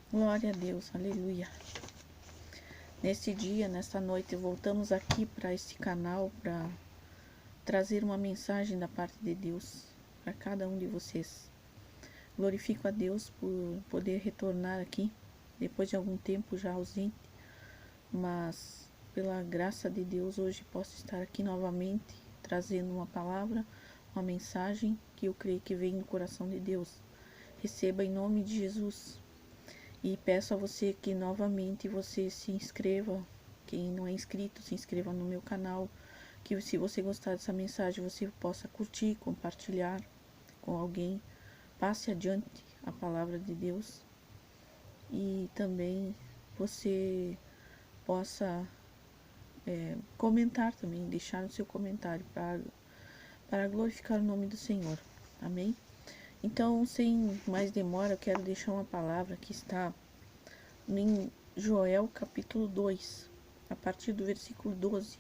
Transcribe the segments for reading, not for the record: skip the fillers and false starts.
Glória a Deus, aleluia. Neste dia, nesta noite, voltamos aqui para este canal para trazer uma mensagem da parte de Deus para cada um de vocês. Glorifico a Deus por poder retornar aqui, depois de algum tempo já ausente, mas pela graça de Deus hoje posso estar aqui novamente, trazendo uma palavra, uma mensagem que eu creio que vem do coração de Deus. Receba em nome de Jesus. E peço a você que novamente você se inscreva, quem não é inscrito, se inscreva no meu canal, que se você gostar dessa mensagem, você possa curtir, compartilhar com alguém, passe adiante a palavra de Deus e também você possa comentar também, deixar o seu comentário para glorificar o nome do Senhor, amém? Então, sem mais demora, eu quero deixar uma palavra que está em Joel capítulo 2, a partir do versículo 12.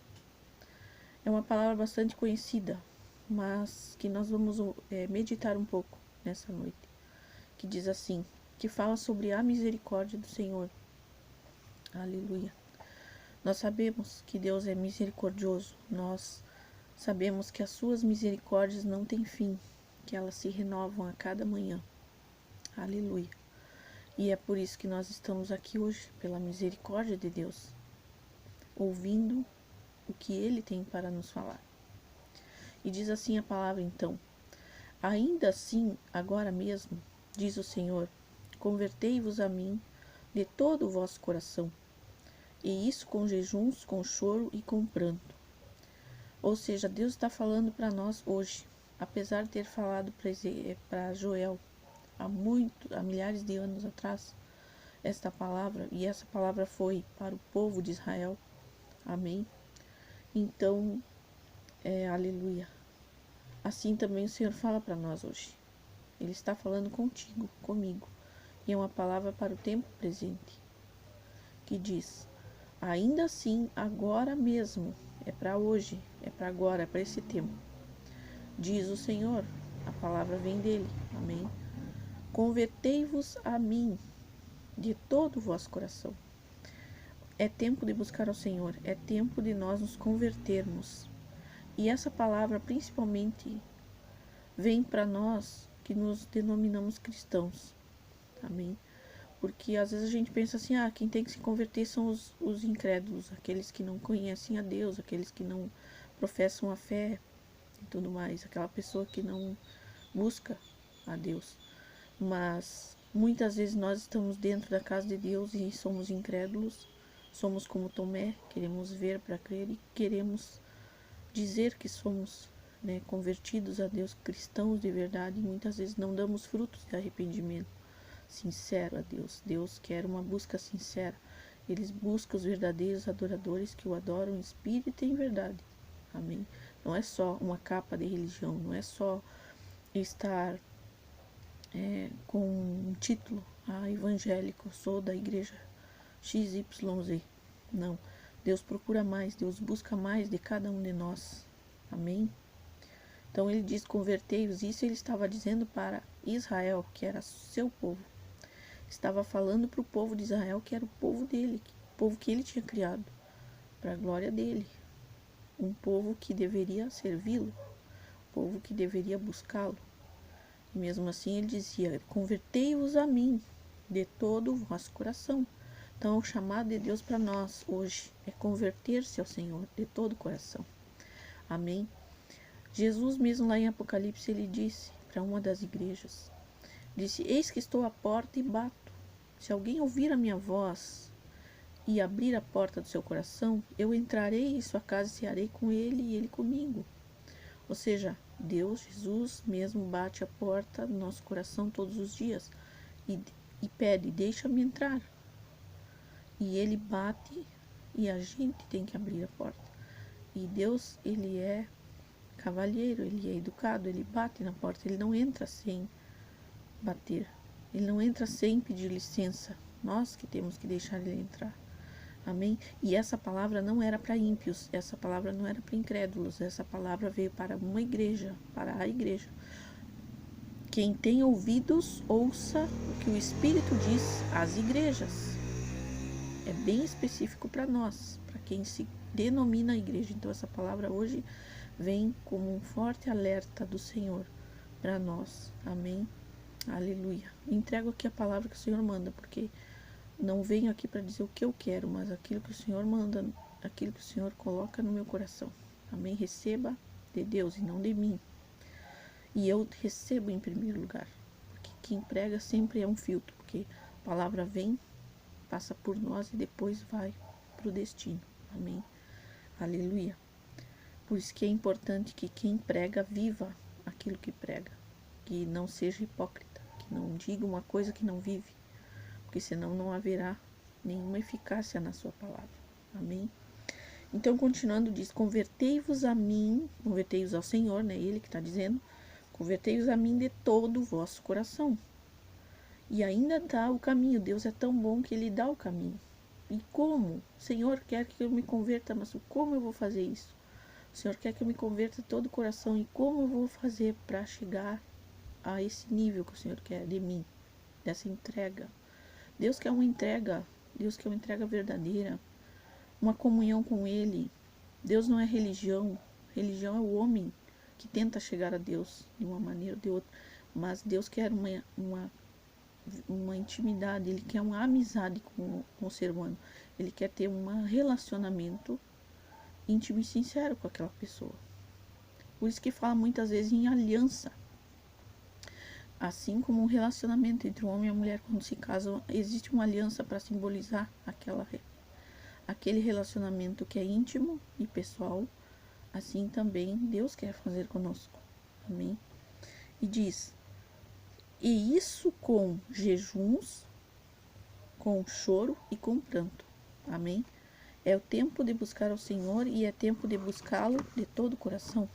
É uma palavra bastante conhecida, mas que nós vamos meditar um pouco nessa noite, que diz assim, que fala sobre a misericórdia do Senhor. Aleluia. Nós sabemos que Deus é misericordioso, nós sabemos que as suas misericórdias não têm fim, que elas se renovam a cada manhã. Aleluia. E é por isso que nós estamos aqui hoje, pela misericórdia de Deus, ouvindo o que Ele tem para nos falar. E diz assim a palavra então: ainda assim, agora mesmo, diz o Senhor, convertei-vos a mim de todo o vosso coração, e isso com jejuns, com choro e com pranto. Ou seja, Deus está falando para nós hoje, apesar de ter falado para Joel há milhares de anos atrás, esta palavra, e essa palavra foi para o povo de Israel, amém? Então, aleluia. Assim também o Senhor fala para nós hoje. Ele está falando contigo, comigo, e é uma palavra para o tempo presente, que diz, ainda assim, agora mesmo, é para hoje, é para agora, é para esse tempo. Diz o Senhor, a palavra vem dele, amém? Convertei-vos a mim de todo o vosso coração. É tempo de buscar ao Senhor, é tempo de nós nos convertermos. E essa palavra principalmente vem para nós que nos denominamos cristãos, amém? Porque às vezes a gente pensa assim, quem tem que se converter são os incrédulos, aqueles que não conhecem a Deus, aqueles que não professam a fé e tudo mais, aquela pessoa que não busca a Deus. Mas muitas vezes nós estamos dentro da casa de Deus e somos incrédulos, somos como Tomé, queremos ver para crer e queremos dizer que somos convertidos a Deus, cristãos de verdade, e muitas vezes não damos frutos de arrependimento sincero a Deus. Deus quer uma busca sincera. Eles buscam os verdadeiros adoradores que o adoram em espírito e em verdade. Amém? Não é só uma capa de religião, não é só estar com um título evangélico, sou da igreja XYZ. Não. Deus procura mais, Deus busca mais de cada um de nós. Amém? Então ele diz, convertei-vos. Isso ele estava dizendo para Israel, que era seu povo. Estava falando para o povo de Israel, que era o povo dele, o povo que ele tinha criado, para a glória dele. Um povo que deveria servi-lo, um povo que deveria buscá-lo. E mesmo assim ele dizia, convertei-vos a mim de todo o vosso coração. Então o chamado de Deus para nós hoje é converter-se ao Senhor de todo o coração. Amém? Jesus mesmo lá em Apocalipse ele disse para uma das igrejas, disse, eis que estou à porta e bato. Se alguém ouvir a minha voz e abrir a porta do seu coração, eu entrarei em sua casa e cearei com ele e ele comigo. Ou seja, Deus, Jesus mesmo bate a porta do nosso coração todos os dias e pede, deixa-me entrar. E ele bate e a gente tem que abrir a porta. E Deus, ele é cavalheiro, ele é educado, ele bate na porta, ele não entra sem bater. Ele não entra sem pedir licença. Nós que temos que deixar ele entrar. Amém? E essa palavra não era para ímpios, essa palavra não era para incrédulos, essa palavra veio para uma igreja, para a igreja, Quem tem ouvidos, ouça o que o Espírito diz às igrejas. É bem específico para nós, para quem se denomina igreja. Então essa palavra hoje vem como um forte alerta do Senhor para nós. Amém? Aleluia. Entrego aqui a palavra que o Senhor manda, porque não venho aqui para dizer o que eu quero, mas aquilo que o Senhor manda, aquilo que o Senhor coloca no meu coração. Amém? Receba de Deus e não de mim. E eu recebo em primeiro lugar, porque quem prega sempre é um filtro, porque a palavra vem, passa por nós e depois vai para o destino. Amém? Aleluia. Por isso que é importante que quem prega viva aquilo que prega, que não seja hipócrita, que não diga uma coisa que não vive, porque senão não haverá nenhuma eficácia na sua palavra. Amém? Então, continuando, diz: convertei-vos a mim, convertei-vos ao Senhor, né? Ele que está dizendo, convertei-vos a mim de todo o vosso coração. E ainda dá o caminho. Deus é tão bom que Ele dá o caminho. E como? O Senhor quer que eu me converta, mas como eu vou fazer isso? O Senhor quer que eu me converta de todo o coração. E como eu vou fazer para chegar a esse nível que o Senhor quer de mim? Dessa entrega. Deus quer uma entrega. Deus quer uma entrega verdadeira. Uma comunhão com Ele. Deus não é religião. Religião é o homem que tenta chegar a Deus de uma maneira ou de outra. Mas Deus quer uma intimidade, Ele quer uma amizade com o ser humano. Ele quer ter um relacionamento íntimo e sincero com aquela pessoa. Por isso que fala muitas vezes em aliança. Assim como um relacionamento entre um homem e uma mulher, quando se casam, existe uma aliança para simbolizar aquele relacionamento que é íntimo e pessoal. Assim também Deus quer fazer conosco. Amém? E diz: e isso com jejuns, com choro e com pranto. Amém? É o tempo de buscar ao Senhor e é tempo de buscá-lo de todo o coração.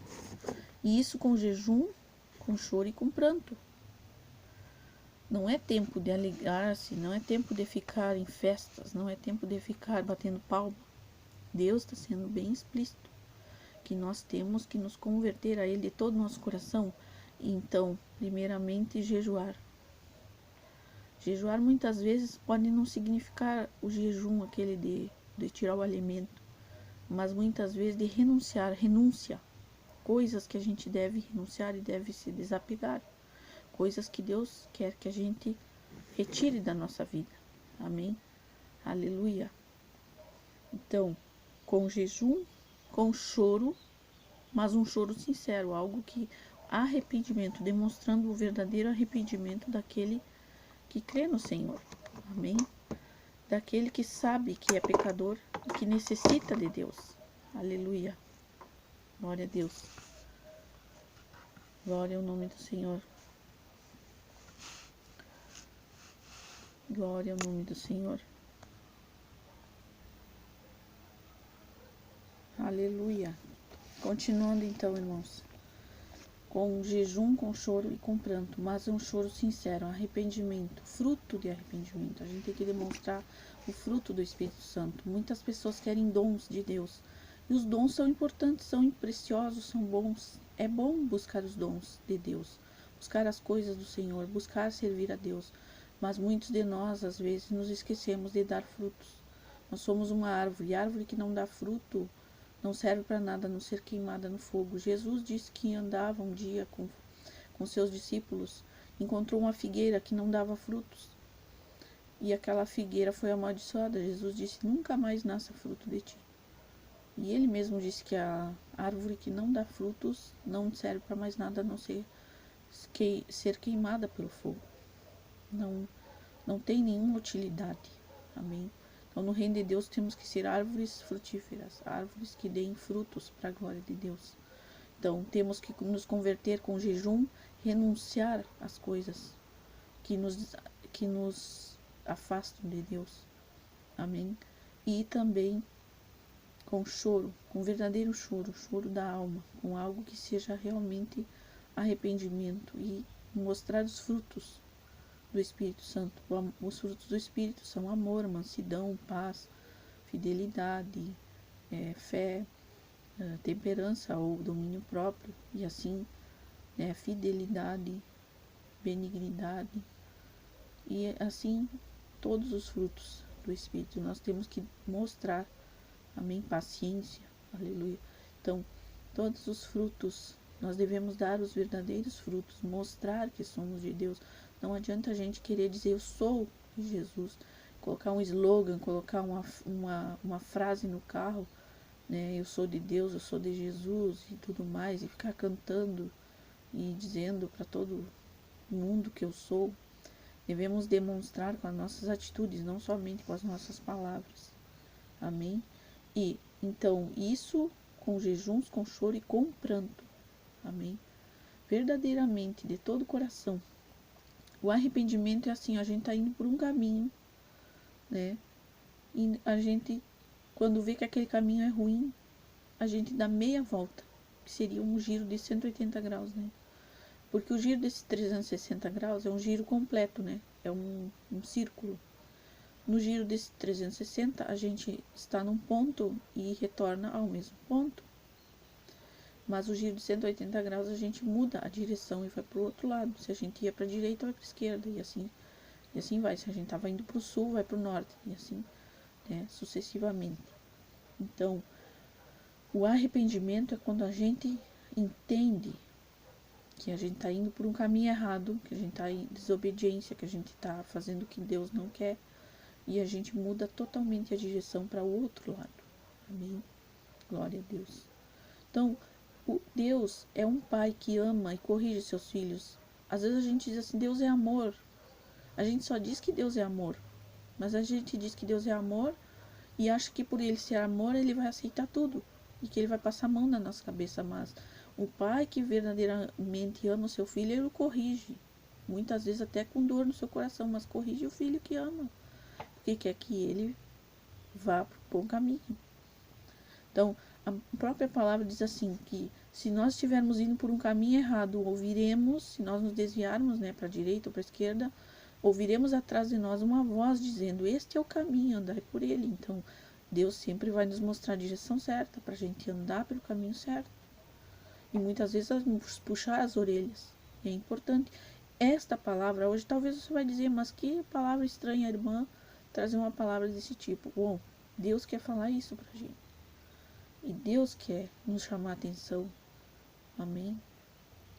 E isso com jejum, com choro e com pranto. Não é tempo de alegrar-se, não é tempo de ficar em festas, não é tempo de ficar batendo palma. Deus está sendo bem explícito que nós temos que nos converter a Ele de todo o nosso coração. Então, primeiramente, jejuar. Jejuar muitas vezes pode não significar o jejum, aquele de tirar o alimento, mas muitas vezes de renúncia. Coisas que a gente deve renunciar e deve se desapegar. Coisas que Deus quer que a gente retire da nossa vida. Amém? Aleluia. Então, com jejum, com choro, mas um choro sincero, algo que arrependimento, demonstrando o verdadeiro arrependimento daquele que crê no Senhor. Amém? Daquele que sabe que é pecador e que necessita de Deus. Aleluia. Glória a Deus. Glória ao nome do Senhor. Glória ao nome do Senhor. Aleluia. Continuando então, irmãos. Com jejum, com choro e com pranto, mas um choro sincero, arrependimento, fruto de arrependimento. A gente tem que demonstrar o fruto do Espírito Santo. Muitas pessoas querem dons de Deus. E os dons são importantes, são preciosos, são bons. É bom buscar os dons de Deus, buscar as coisas do Senhor, buscar servir a Deus. Mas muitos de nós, às vezes, nos esquecemos de dar frutos. Nós somos uma árvore, e árvore que não dá fruto não serve para nada a não ser queimada no fogo. Jesus disse que andava um dia com seus discípulos, encontrou uma figueira que não dava frutos. E aquela figueira foi amaldiçoada. Jesus disse: nunca mais nasça fruto de ti. E ele mesmo disse que a árvore que não dá frutos não serve para mais nada a não ser queimada pelo fogo. Não tem nenhuma utilidade. Amém? Então, no reino de Deus, temos que ser árvores frutíferas, árvores que deem frutos para a glória de Deus. Então, temos que nos converter com jejum, renunciar às coisas que nos afastam de Deus. Amém? E também com choro, com verdadeiro choro, choro da alma, com algo que seja realmente arrependimento e mostrar os frutos do Espírito Santo. Os frutos do Espírito são amor, mansidão, paz, fidelidade, fé, temperança ou domínio próprio, e assim, fidelidade, benignidade e assim todos os frutos do Espírito. Nós temos que mostrar, amém, paciência, aleluia. Então, todos os frutos, nós devemos dar os verdadeiros frutos, mostrar que somos de Deus. Não adianta a gente querer dizer eu sou de Jesus, colocar um slogan, colocar uma frase no carro, né? Eu sou de Deus, eu sou de Jesus e tudo mais, e ficar cantando e dizendo para todo mundo que eu sou. Devemos demonstrar com as nossas atitudes, não somente com as nossas palavras. Amém? E, então, isso com jejuns, com choro e com pranto. Amém? Verdadeiramente, de todo o coração. O arrependimento é assim, a gente está indo por um caminho, né? E a gente, quando vê que aquele caminho é ruim, a gente dá meia volta, que seria um giro de 180 graus, né? Porque o giro desses 360 graus é um giro completo, né? É um círculo. No giro desse 360, a gente está num ponto e retorna ao mesmo ponto. Mas o giro de 180 graus, a gente muda a direção e vai para o outro lado. Se a gente ia para a direita, vai para a esquerda. E assim vai. Se a gente estava indo para o sul, vai para o norte. E assim, né, sucessivamente. Então, o arrependimento é quando a gente entende que a gente está indo por um caminho errado, que a gente está em desobediência, que a gente está fazendo o que Deus não quer, e a gente muda totalmente a direção para o outro lado. Amém? Glória a Deus. Então, Deus é um pai que ama e corrige seus filhos. Às vezes a gente diz assim, Deus é amor. A gente só diz que Deus é amor, mas a gente diz que Deus é amor e acha que por ele ser amor, ele vai aceitar tudo e que ele vai passar a mão na nossa cabeça, mas o pai que verdadeiramente ama o seu filho, ele o corrige. Muitas vezes até com dor no seu coração, mas corrige o filho que ama. Porque quer que ele vá para o bom caminho. Então, a própria palavra diz assim, que se nós estivermos indo por um caminho errado, ouviremos, se nós nos desviarmos, né, para a direita ou para a esquerda, ouviremos atrás de nós uma voz dizendo, este é o caminho, andai por ele. Então, Deus sempre vai nos mostrar a direção certa, para a gente andar pelo caminho certo. E muitas vezes nos puxar as orelhas. E é importante. Esta palavra, hoje talvez você vai dizer, mas que palavra estranha, irmã, trazer uma palavra desse tipo. Bom, Deus quer falar isso pra gente. E Deus quer nos chamar a atenção. Amém?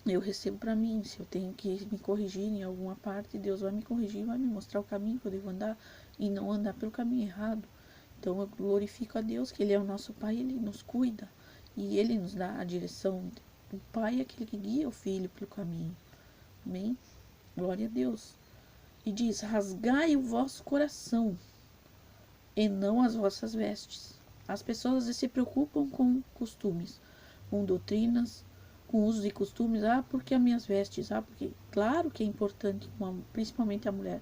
Eu recebo para mim, se eu tenho que me corrigir em alguma parte, Deus vai me corrigir, vai me mostrar o caminho que eu devo andar e não andar pelo caminho errado. Então eu glorifico a Deus, que Ele é o nosso Pai, Ele nos cuida e Ele nos dá a direção. O Pai é aquele que guia o Filho pelo caminho. Amém? Glória a Deus. E diz, rasgai o vosso coração e não as vossas vestes. As pessoas às vezes se preocupam com costumes, com doutrinas, com usos e costumes. Porque as minhas vestes? Porque claro que é importante, principalmente a mulher,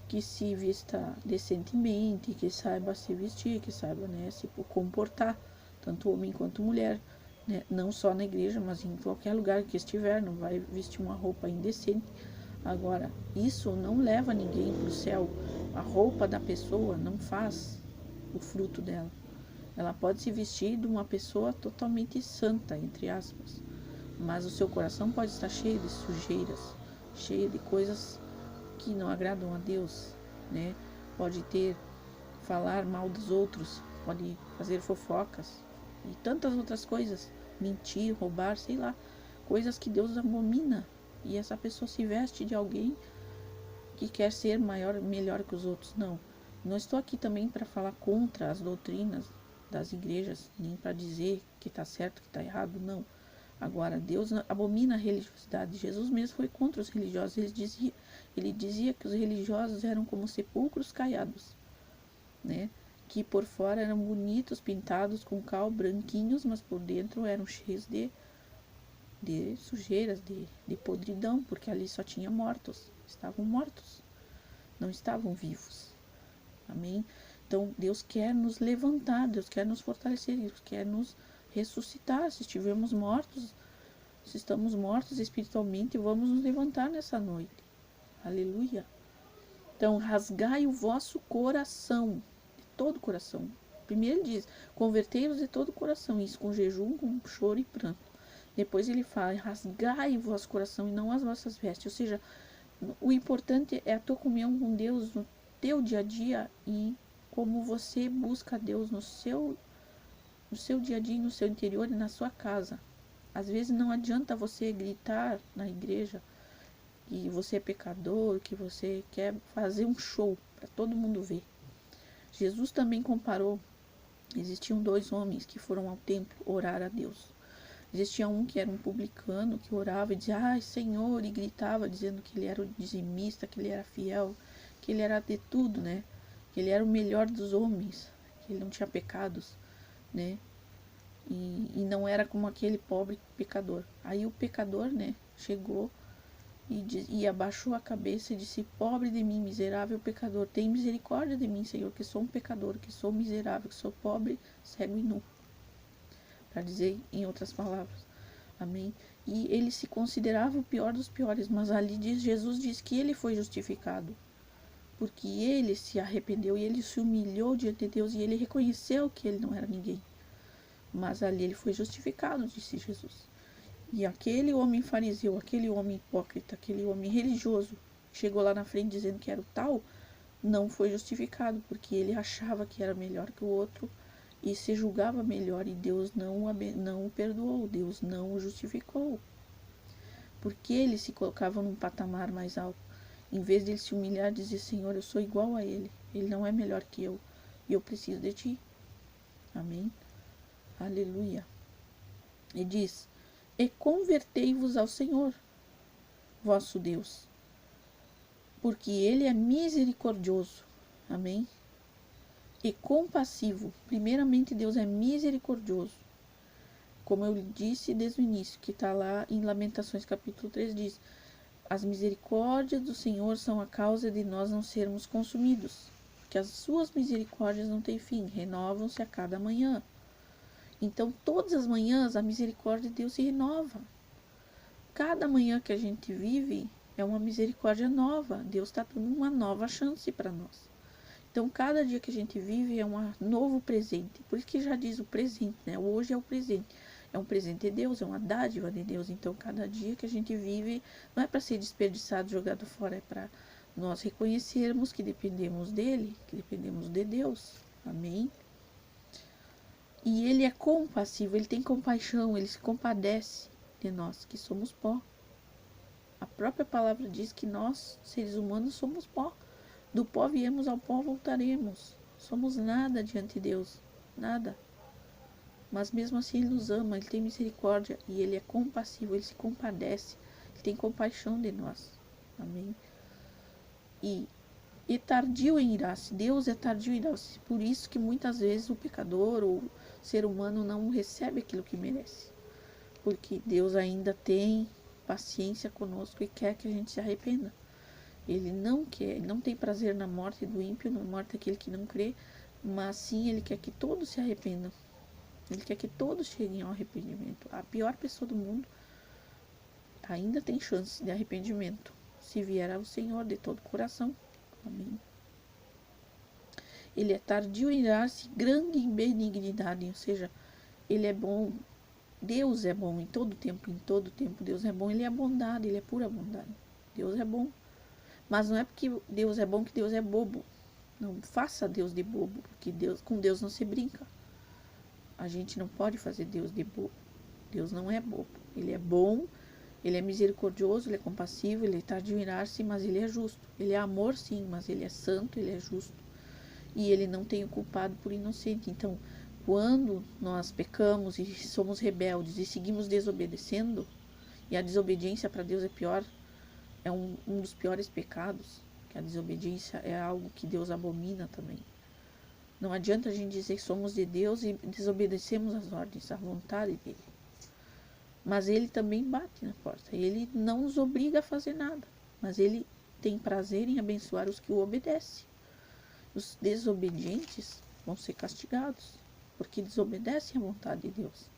que se vista decentemente, que saiba se vestir, que saiba, né, se comportar, tanto homem quanto mulher, né, não só na igreja, mas em qualquer lugar que estiver, não vai vestir uma roupa indecente. Agora, isso não leva ninguém para o céu. A roupa da pessoa não faz o fruto dela. Ela pode se vestir de uma pessoa totalmente santa, entre aspas, mas o seu coração pode estar cheio de sujeiras, cheio de coisas que não agradam a Deus, né? Pode falar mal dos outros, pode fazer fofocas e tantas outras coisas, mentir, roubar, sei lá, coisas que Deus abomina. E essa pessoa se veste de alguém que quer ser melhor que os outros. Não estou aqui também para falar contra as doutrinas das igrejas, nem para dizer que está certo, que está errado, não. Agora, Deus abomina a religiosidade. Jesus mesmo foi contra os religiosos. Ele dizia que os religiosos eram como sepulcros caiados, né? Que por fora eram bonitos, pintados com cal, branquinhos, mas por dentro eram cheios de sujeiras, de podridão, porque ali só tinha mortos. Estavam mortos, não estavam vivos. Amém? Então, Deus quer nos levantar, Deus quer nos fortalecer, Deus quer nos ressuscitar. Se estivermos mortos, se estamos mortos espiritualmente, vamos nos levantar nessa noite. Aleluia. Então, rasgai o vosso coração, de todo o coração. Primeiro ele diz, convertei-vos de todo o coração, isso com jejum, com choro e pranto. Depois ele fala, rasgai o vosso coração e não as vossas vestes. Ou seja, O importante é a tua comunhão com Deus no teu dia a dia e como você busca Deus no seu dia a dia, no seu interior e na sua casa. Às vezes não adianta você gritar na igreja que você é pecador, que você quer fazer um show para todo mundo ver. Jesus também comparou, existiam dois homens que foram ao templo orar a Deus. Existia um que era um publicano, que orava e dizia, ai Senhor, e gritava dizendo que ele era o dizimista, que ele era fiel, que ele era de tudo, né? Que ele era o melhor dos homens, que ele não tinha pecados, né? E não era como aquele pobre pecador. Aí o pecador, né, chegou e abaixou a cabeça e disse, pobre de mim, miserável pecador, tem misericórdia de mim, Senhor, que sou um pecador, que sou miserável, que sou pobre, cego e nu. Para dizer em outras palavras. Amém? E ele se considerava o pior dos piores, mas ali Jesus diz que ele foi justificado. Porque ele se arrependeu e ele se humilhou diante de Deus e ele reconheceu que ele não era ninguém. Mas ali ele foi justificado, disse Jesus. E aquele homem fariseu, aquele homem hipócrita, aquele homem religioso, chegou lá na frente dizendo que era o tal, não foi justificado, porque ele achava que era melhor que o outro e se julgava melhor, e Deus não o perdoou, Deus não o justificou, porque ele se colocava num patamar mais alto. Em vez de ele se humilhar e dizer, Senhor, eu sou igual a ele não é melhor que eu, e eu preciso de ti. Amém? Aleluia. E diz, e convertei-vos ao Senhor, vosso Deus, porque ele é misericordioso. Amém? E compassivo. Primeiramente, Deus é misericordioso. Como eu disse desde o início, que está lá em Lamentações capítulo 3, diz, as misericórdias do Senhor são a causa de nós não sermos consumidos, porque as suas misericórdias não têm fim, renovam-se a cada manhã. Então, todas as manhãs, a misericórdia de Deus se renova. Cada manhã que a gente vive é uma misericórdia nova. Deus está dando uma nova chance para nós. Então, cada dia que a gente vive é um novo presente. Por isso que já diz o presente, né? Hoje é o presente. É um presente de Deus, é uma dádiva de Deus. Então, cada dia que a gente vive não é para ser desperdiçado, jogado fora. É para nós reconhecermos que dependemos dele, que dependemos de Deus. Amém? E ele é compassivo, ele tem compaixão, ele se compadece de nós, que somos pó. A própria palavra diz que nós, seres humanos, somos pó. Do pó viemos, ao pó voltaremos. Somos nada diante de Deus, nada. Mas mesmo assim ele nos ama, ele tem misericórdia e ele é compassivo, ele se compadece, ele tem compaixão de nós. Amém? E tardio em irar-se, Deus é tardio em irar-se. Por isso que muitas vezes o pecador ou o ser humano não recebe aquilo que merece. Porque Deus ainda tem paciência conosco e quer que a gente se arrependa. Ele não quer, ele não tem prazer na morte do ímpio, na morte daquele que não crê, mas sim ele quer que todos se arrependam. Ele quer que todos cheguem ao arrependimento. A pior pessoa do mundo ainda tem chance de arrependimento, se vier ao Senhor de todo o coração. Amém. Ele é tardio em irar-se, grande em benignidade, ou seja, ele é bom. Deus é bom em todo tempo, Deus é bom, ele é bondade, ele é pura bondade. Deus é bom. Mas não é porque Deus é bom que Deus é bobo. Não faça Deus de bobo, porque com Deus não se brinca. A gente não pode fazer Deus de bobo. Deus não é bobo. Ele é bom, ele é misericordioso, ele é compassivo, ele é tardio em irar-se, mas ele é justo. Ele é amor, sim, mas ele é santo, ele é justo. E ele não tem o culpado por inocente. Então, quando nós pecamos e somos rebeldes e seguimos desobedecendo, e a desobediência para Deus é pior, é um dos piores pecados, que a desobediência é algo que Deus abomina também. Não adianta a gente dizer que somos de Deus e desobedecemos as ordens, a vontade dele. Mas ele também bate na porta. Ele não nos obriga a fazer nada, mas ele tem prazer em abençoar os que o obedecem. Os desobedientes vão ser castigados, porque desobedecem à vontade de Deus.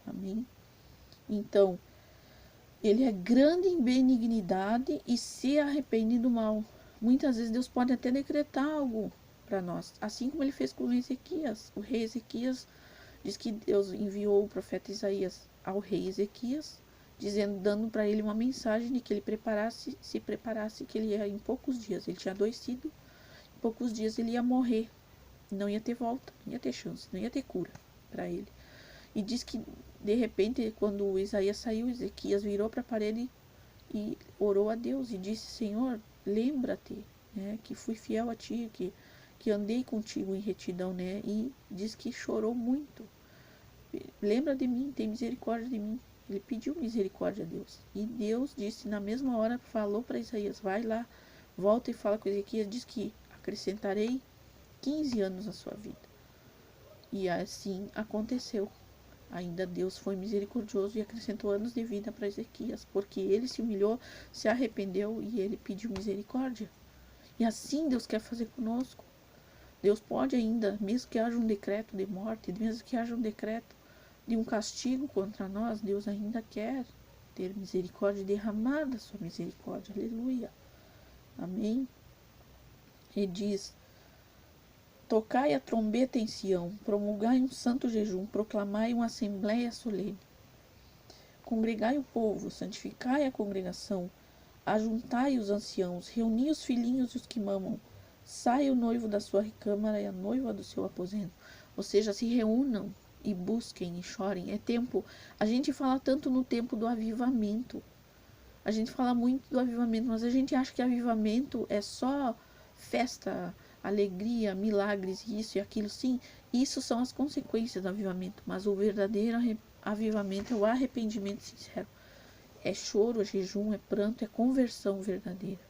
Amém? Então, ele é grande em benignidade e se arrepende do mal. Muitas vezes Deus pode até decretar algo para nós, assim como ele fez com Ezequias. O rei Ezequias diz que Deus enviou o profeta Isaías ao rei Ezequias dando para ele uma mensagem de que ele se preparasse, que ele ia em poucos dias. Ele tinha adoecido, em poucos dias ele ia morrer. Não ia ter volta, não ia ter chance, não ia ter cura para ele. E diz que, de repente, quando Isaías saiu, Ezequias virou para a parede e orou a Deus e disse: Senhor, lembra-te, né, que fui fiel a ti, que andei contigo em retidão, né? E diz que chorou muito. Lembra de mim, tem misericórdia de mim. Ele pediu misericórdia a Deus. E Deus disse, na mesma hora, falou para Isaías: vai lá, volta e fala com Ezequias, diz que acrescentarei 15 anos à sua vida. E assim aconteceu. Ainda Deus foi misericordioso e acrescentou anos de vida para Ezequias, porque ele se humilhou, se arrependeu e ele pediu misericórdia. E assim Deus quer fazer conosco. Deus pode ainda, mesmo que haja um decreto de morte, mesmo que haja um decreto de um castigo contra nós, Deus ainda quer ter misericórdia, derramar da sua misericórdia. Aleluia. Amém. E diz: tocai a trombeta em Sião, promulgai um santo jejum, proclamai uma assembleia solene. Congregai o povo, santificai a congregação, ajuntai os anciãos, reuni os filhinhos e os que mamam. Saia o noivo da sua recâmara e a noiva do seu aposento. Ou seja, se reúnam e busquem e chorem. É tempo. A gente fala tanto no tempo do avivamento. A gente fala muito do avivamento, mas a gente acha que avivamento é só festa, alegria, milagres, isso e aquilo. Sim, isso são as consequências do avivamento. Mas o verdadeiro avivamento é o arrependimento sincero. É choro, é jejum, é pranto, é conversão verdadeira.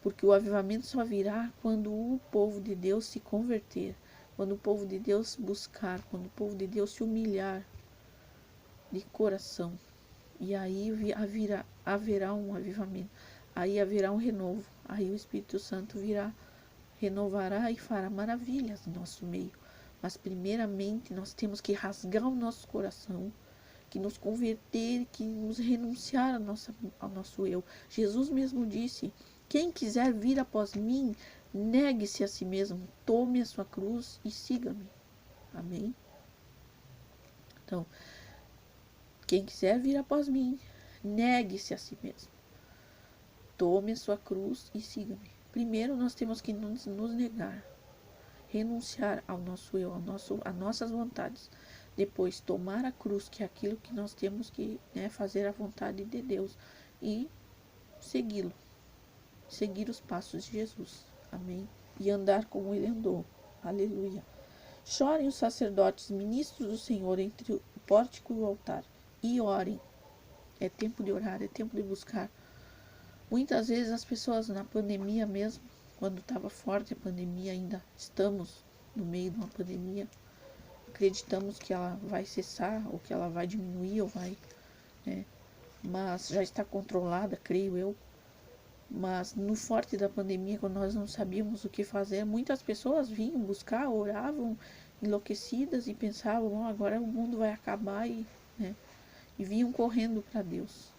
Porque o avivamento só virá quando o povo de Deus se converter, quando o povo de Deus buscar, quando o povo de Deus se humilhar de coração. E aí haverá um avivamento, aí haverá um renovo, aí o Espírito Santo virá, renovará e fará maravilhas no nosso meio. Mas primeiramente nós temos que rasgar o nosso coração, que nos converter, que nos renunciar ao nosso eu. Jesus mesmo disse: quem quiser vir após mim, negue-se a si mesmo, tome a sua cruz e siga-me. Amém? Então, quem quiser vir após mim, negue-se a si mesmo, tome a sua cruz e siga-me. Primeiro nós temos que nos negar, renunciar ao nosso eu, às nossas vontades. Depois tomar a cruz, que é aquilo que nós temos que, né, fazer a vontade de Deus, e segui-lo. Seguir os passos de Jesus. Amém? E andar como ele andou. Aleluia. Chorem os sacerdotes, ministros do Senhor, entre o pórtico e o altar. E orem. É tempo de orar, é tempo de buscar. Muitas vezes as pessoas na pandemia mesmo, quando estava forte a pandemia, ainda estamos no meio de uma pandemia, acreditamos que ela vai cessar, ou que ela vai diminuir, ou vai, né? Mas já está controlada, creio eu. Mas no forte da pandemia, quando nós não sabíamos o que fazer, muitas pessoas vinham buscar, oravam enlouquecidas e pensavam: oh, agora o mundo vai acabar, né? E vinham correndo para Deus.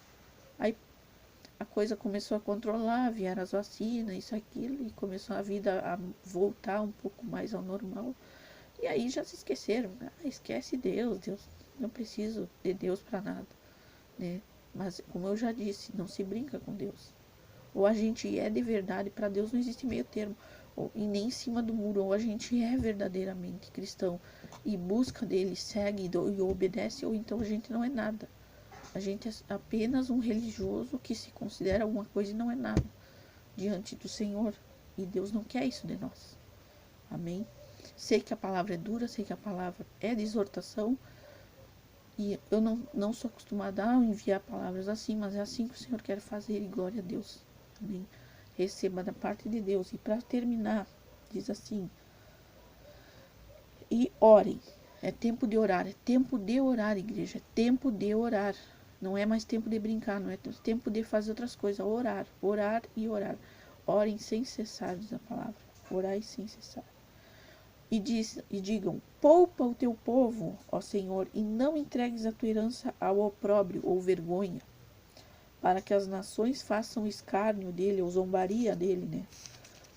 Aí a coisa começou a controlar, vieram as vacinas, isso, aquilo, e começou a vida a voltar um pouco mais ao normal. E aí já se esqueceram: esquece Deus, não preciso de Deus para nada, né? Mas como eu já disse, não se brinca com Deus. Ou a gente é de verdade, para Deus não existe meio termo, e nem em cima do muro. Ou a gente é verdadeiramente cristão e busca dele, segue e obedece, ou então a gente não é nada. A gente é apenas um religioso que se considera alguma coisa e não é nada diante do Senhor. E Deus não quer isso de nós. Amém? Sei que a palavra é dura, sei que a palavra é de exortação, e eu não sou acostumada a enviar palavras assim, mas é assim que o Senhor quer fazer, e glória a Deus. Amém? Receba da parte de Deus. E para terminar, diz assim: e orem. É tempo de orar, igreja. É tempo de orar. Não é mais tempo de brincar, não é tempo de fazer outras coisas. Orar e orar. Orem sem cessar, diz a palavra. Orai sem cessar. E digam: poupa o teu povo, ó Senhor, e não entregues a tua herança ao opróbrio ou vergonha, para que as nações façam escárnio dele, ou zombaria dele, né?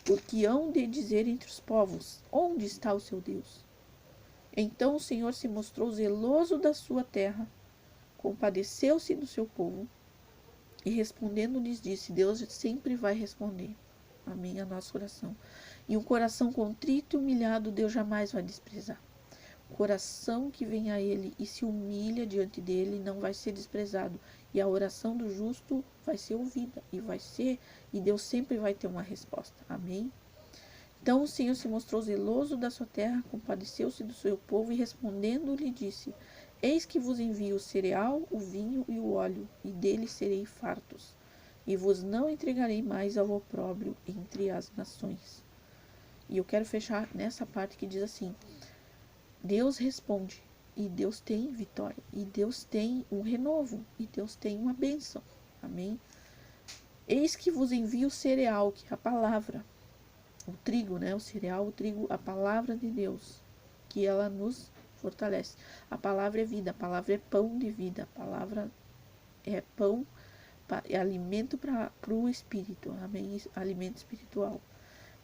Porque hão de dizer entre os povos: onde está o seu Deus? Então o Senhor se mostrou zeloso da sua terra, compadeceu-se do seu povo e respondendo-lhes disse, Deus sempre vai responder, amém, a nossa oração. E um coração contrito e humilhado Deus jamais vai desprezar. O coração que vem a ele e se humilha diante dele não vai ser desprezado. E a oração do justo vai ser ouvida. E Deus sempre vai ter uma resposta. Amém? Então o Senhor se mostrou zeloso da sua terra, compadeceu-se do seu povo e respondendo lhe disse, eis que vos envio o cereal, o vinho e o óleo, e dele serei fartos. E vos não entregarei mais ao opróbrio entre as nações. E eu quero fechar nessa parte que diz assim, Deus responde, e Deus tem vitória, e Deus tem um renovo, e Deus tem uma bênção. Amém? Eis que vos envio o cereal, que é a palavra, o trigo, né? O cereal, o trigo, a palavra de Deus, que ela nos fortalece. A palavra é vida, a palavra é pão de vida, a palavra é pão, é alimento para o espírito, amém? Alimento espiritual.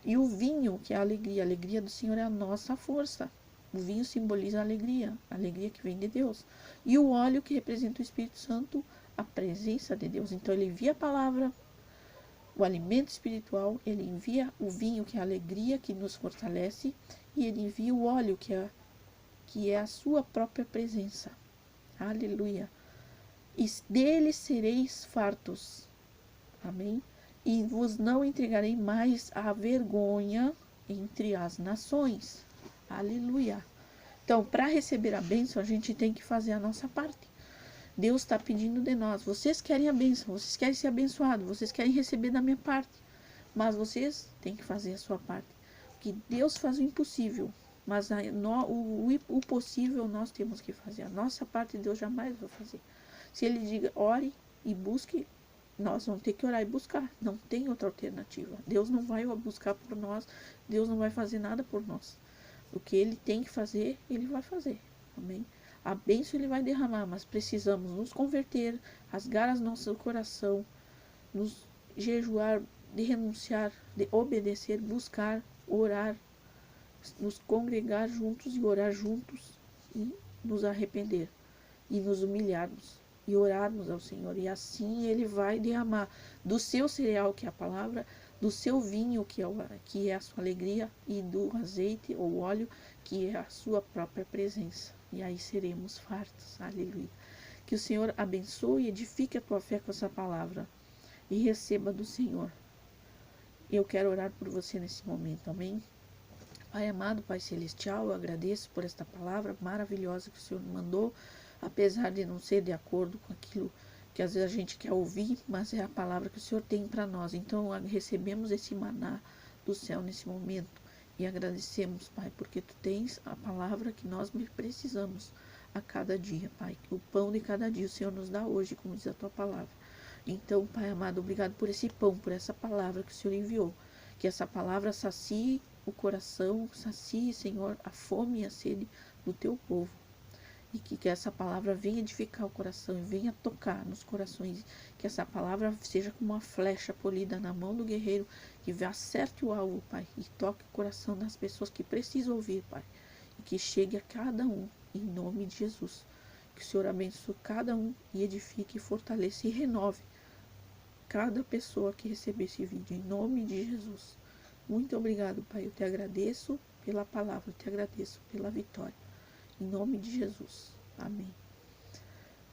E o vinho, que é a alegria do Senhor é a nossa força. O vinho simboliza a alegria que vem de Deus. E o óleo, que representa o Espírito Santo, a presença de Deus. Então ele envia a palavra, o alimento espiritual, ele envia o vinho, que é a alegria que nos fortalece, e ele envia o óleo, que é a sua própria presença. Aleluia. E dele sereis fartos. Amém? E vos não entregarei mais a vergonha entre as nações. Aleluia. Então, para receber a bênção, a gente tem que fazer a nossa parte. Deus está pedindo de nós. Vocês querem a bênção, vocês querem ser abençoados, vocês querem receber da minha parte. Mas vocês têm que fazer a sua parte. Porque Deus faz o impossível. Mas o possível nós temos que fazer. A nossa parte Deus jamais vai fazer. Se Ele diga, ore e busque, nós vamos ter que orar e buscar. Não tem outra alternativa. Deus não vai buscar por nós. Deus não vai fazer nada por nós. O que Ele tem que fazer, Ele vai fazer. Amém? A bênção Ele vai derramar, mas precisamos nos converter, rasgar as nossas coração, nos jejuar, de renunciar, de obedecer, buscar, orar, nos congregar juntos e orar juntos e nos arrepender e nos humilharmos e orarmos ao Senhor. E assim Ele vai derramar do seu cereal, que é a palavra, do seu vinho, que é a sua alegria, e do azeite ou óleo, que é a sua própria presença. E aí seremos fartos. Aleluia. Que o Senhor abençoe e edifique a tua fé com essa palavra. E receba do Senhor. Eu quero orar por você nesse momento. Amém? Pai amado, Pai celestial, eu agradeço por esta palavra maravilhosa que o Senhor mandou, apesar de não ser de acordo com aquilo que às vezes a gente quer ouvir, mas é a palavra que o Senhor tem para nós. Então recebemos esse maná do céu nesse momento e agradecemos, Pai, porque Tu tens a palavra que nós precisamos a cada dia, Pai. O pão de cada dia o Senhor nos dá hoje, como diz a Tua palavra. Então, Pai amado, obrigado por esse pão, por essa palavra que o Senhor enviou. Que essa palavra sacie o coração, sacie, Senhor, a fome e a sede do Teu povo. E que essa palavra venha edificar o coração e venha tocar nos corações. Que essa palavra seja como uma flecha polida na mão do guerreiro, que acerte o alvo, Pai, e toque o coração das pessoas que precisam ouvir, Pai. E que chegue a cada um, em nome de Jesus. Que o Senhor abençoe cada um e edifique, fortaleça e renove cada pessoa que receber esse vídeo, em nome de Jesus. Muito obrigado, Pai. Eu te agradeço pela palavra, eu te agradeço pela vitória. Em nome de Jesus. Amém.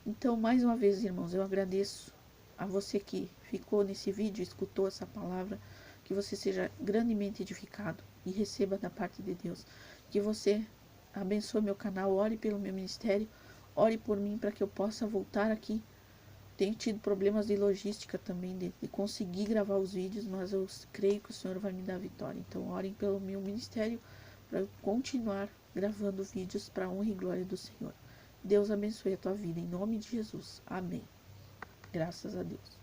Então, mais uma vez, irmãos, eu agradeço a você que ficou nesse vídeo, escutou essa palavra, que você seja grandemente edificado e receba da parte de Deus. Que você abençoe meu canal, ore pelo meu ministério, ore por mim para que eu possa voltar aqui. Tenho tido problemas de logística também, de conseguir gravar os vídeos, mas eu creio que o Senhor vai me dar vitória. Então, orem pelo meu ministério para eu continuar gravando vídeos para a honra e glória do Senhor. Deus abençoe a tua vida, em nome de Jesus. Amém. Graças a Deus.